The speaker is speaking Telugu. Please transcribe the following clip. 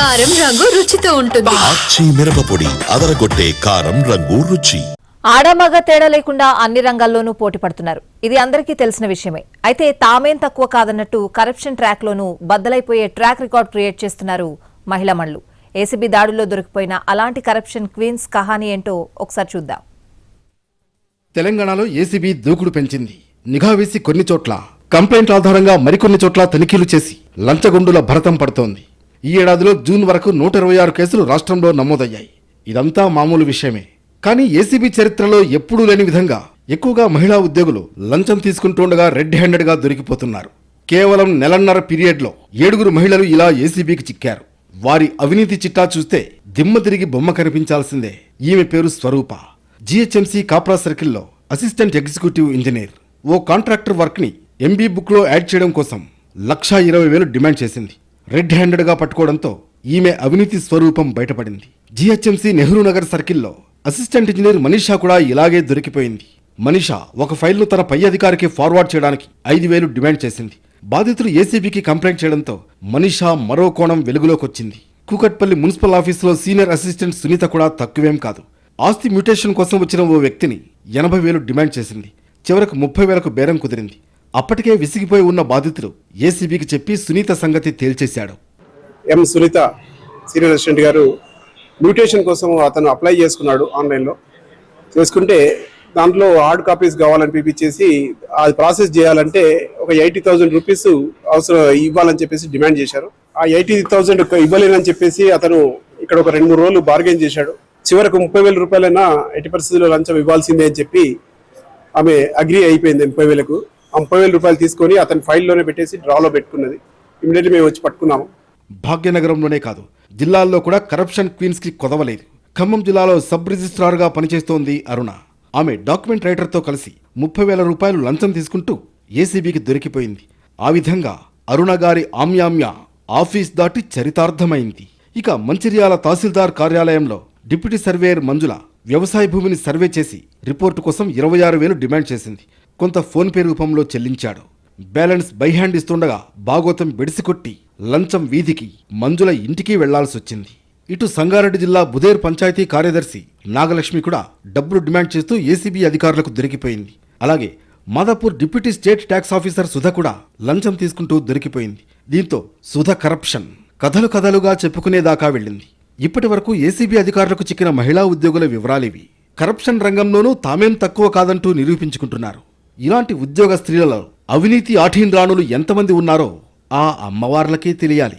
కారం రంగు రుచితో ఉంటుంది. ఆచి మిరపపొడి అదరగొట్టే కారం రంగు రుచి. ఆడమగ తేడా లేకుండా అన్ని రంగాల్లోనూ పోటీ పడుతున్నారు. ఇది అందరికీ తెలిసిన విషయమే. అయితే తామేం తక్కువ కాదన్నట్టు కరప్షన్ ట్రాక్ లోనూ బద్దలైపోయే ట్రాక్ రికార్డ్ క్రియేట్ చేస్తున్నారు మహిళా మణులు. ఏసీబీ దాడుల్లో దొరికిపోయిన అలాంటి కరప్షన్ క్వీన్స్ కహానీ ఏంటో ఒకసారి చూద్దాం. తెలంగాణలో ఏసీబీ దూకుడు పెంచింది. నిఘా వేసి కొన్ని చోట్ల, కంప్లైంట్ ఆధారంగా మరికొన్ని చోట్ల తనిఖీలు చేసి లంచగొండుల భరతం పడుతోంది. ఈ ఏడాదిలో జూన్ వరకు 126 కేసులు రాష్ట్రంలో నమోదయ్యాయి. ఇదంతా మామూలు విషయమే. కానీ ఏసీబీ చరిత్రలో ఎప్పుడూ లేని విధంగా ఎక్కువగా మహిళా ఉద్యోగులు లంచం తీసుకుంటుండగా రెడ్ హ్యాండెడ్ గా దొరికిపోతున్నారు. కేవలం నెలన్నర పీరియడ్లో 7 మహిళలు ఇలా ఏసీబీకి చిక్కారు. వారి అవినీతి చిట్టా చూస్తే దిమ్మ తిరిగి బొమ్మ కనిపించాల్సిందే. ఈమె పేరు స్వరూప. జీహెచ్ఎంసీ కాప్రా సర్కిల్లో అసిస్టెంట్ ఎగ్జిక్యూటివ్ ఇంజనీర్. ఓ కాంట్రాక్టర్ వర్క్ ని ఎంబీ బుక్ లో యాడ్ చేయడం కోసం 1,20,000 డిమాండ్ చేసింది. రెడ్ హ్యాండెడ్ గా పట్టుకోవడంతో ఈమె అవినీతి స్వరూపం బయటపడింది. జీహెచ్ఎంసీ నెహ్రూ నగర్ సర్కిల్లో అసిస్టెంట్ ఇంజనీర్ మనీషా కూడా ఇలాగే దొరికిపోయింది. మనీషా ఒక ఫైల్ను తన పై అధికారికి ఫార్వర్డ్ చేయడానికి 5,000 డిమాండ్ చేసింది. బాధితులు ఏసీబీకి కంప్లైంట్ చేయడంతో మనీషా మరో కోణం వెలుగులోకొచ్చింది. కూకట్పల్లి మున్సిపల్ ఆఫీసులో సీనియర్ అసిస్టెంట్ సునీత కూడా తక్కువేం కాదు. ఆస్తి మ్యూటేషన్ కోసం వచ్చిన ఓ వ్యక్తిని 80,000 డిమాండ్ చేసింది. చివరకు 30,000కు బేరం కుదిరింది. అప్పటికే విసిగిపోయి ఉన్న బాధితులు ఏసీబీకి చెప్పి సునీత సంగతి తేల్చేశాడు. ఎం సునీత సీనియర్ అసిస్టెంట్ గారు మ్యూటేషన్ కోసం అతను అప్లై చేసుకున్నాడు. ఆన్లైన్లో చేసుకుంటే దాంట్లో హార్డ్ కాపీస్ కావాలని పిలిపించేసి అది ప్రాసెస్ చేయాలంటే ఒక 80,000 రూపీస్ అవసరం ఇవ్వాలని చెప్పేసి డిమాండ్ చేశారు. ఆ 80,000 ఇవ్వలేనని చెప్పేసి అతను ఇక్కడ ఒక 2-3 రోజులు బార్గెన్ చేశాడు. చివరకు 30,000 రూపాయలైనా ఎట్టి పరిస్థితుల్లో లంచం ఇవ్వాల్సిందే అని చెప్పి ఆమె అగ్రి అయిపోయింది. 30,000కు ఆ 30,000 రూపాయలు తీసుకొని అతని ఫైల్లోనే పెట్టేసి డ్రాలో పెట్టుకున్నది. ఇమీడియట్లీ మేము వచ్చి పట్టుకున్నాము. భాగ్యనగరంలోనే కాదు, జిల్లాల్లో కూడా కరప్షన్ క్వీన్స్ కి కొదవలేదు. ఖమ్మం జిల్లాలో సబ్ రిజిస్ట్రార్ గా పనిచేస్తోంది అరుణ. ఆమె డాక్యుమెంట్ రైటర్తో కలిసి 30,000 రూపాయలు లంచం తీసుకుంటూ ఏసీబీకి దొరికిపోయింది. ఆ విధంగా అరుణ గారి ఆమ్యామ్య ఆఫీస్ దాటి చరితార్థమైంది. ఇక మంచిర్యాల తహసీల్దార్ కార్యాలయంలో డిప్యూటీ సర్వేయర్ మంజుల వ్యవసాయ భూమిని సర్వే చేసి రిపోర్టు కోసం 26,000 డిమాండ్ చేసింది. కొంత ఫోన్ పే రూపంలో చెల్లించాడు. బ్యాలెన్స్ బై హ్యాండ్ ఇస్తుండగా భాగోతం బెడిసికొట్టి లంచం వీధికి మంజుల ఇంటికి వెళ్లాల్సొచ్చింది. ఇటు సంగారెడ్డి జిల్లా బుదేర్ పంచాయతీ కార్యదర్శి నాగలక్ష్మి కూడా డబ్బులు డిమాండ్ చేస్తూ ఏసీబీ అధికారులకు దొరికిపోయింది. అలాగే Madhapur deputy state tax officer Sudha కూడా లంచం తీసుకుంటూ దొరికిపోయింది. దీంతో సుధ కరప్షన్ కథలుగా చెప్పుకునేదాకా వెళ్ళింది. ఇప్పటి వరకు ఏసీబీ అధికారులకు చిక్కిన మహిళా ఉద్యోగుల వివరాలివి. కరప్షన్ రంగంలోనూ తామేం తక్కువ కాదంటూ నిరూపించుకుంటున్నారు. ఇలాంటి ఉద్యోగ స్త్రీలలో అవినీతి ఆఠీన్రాణులు ఎంతమంది ఉన్నారో ఆ అమ్మవార్లకే తెలియాలి.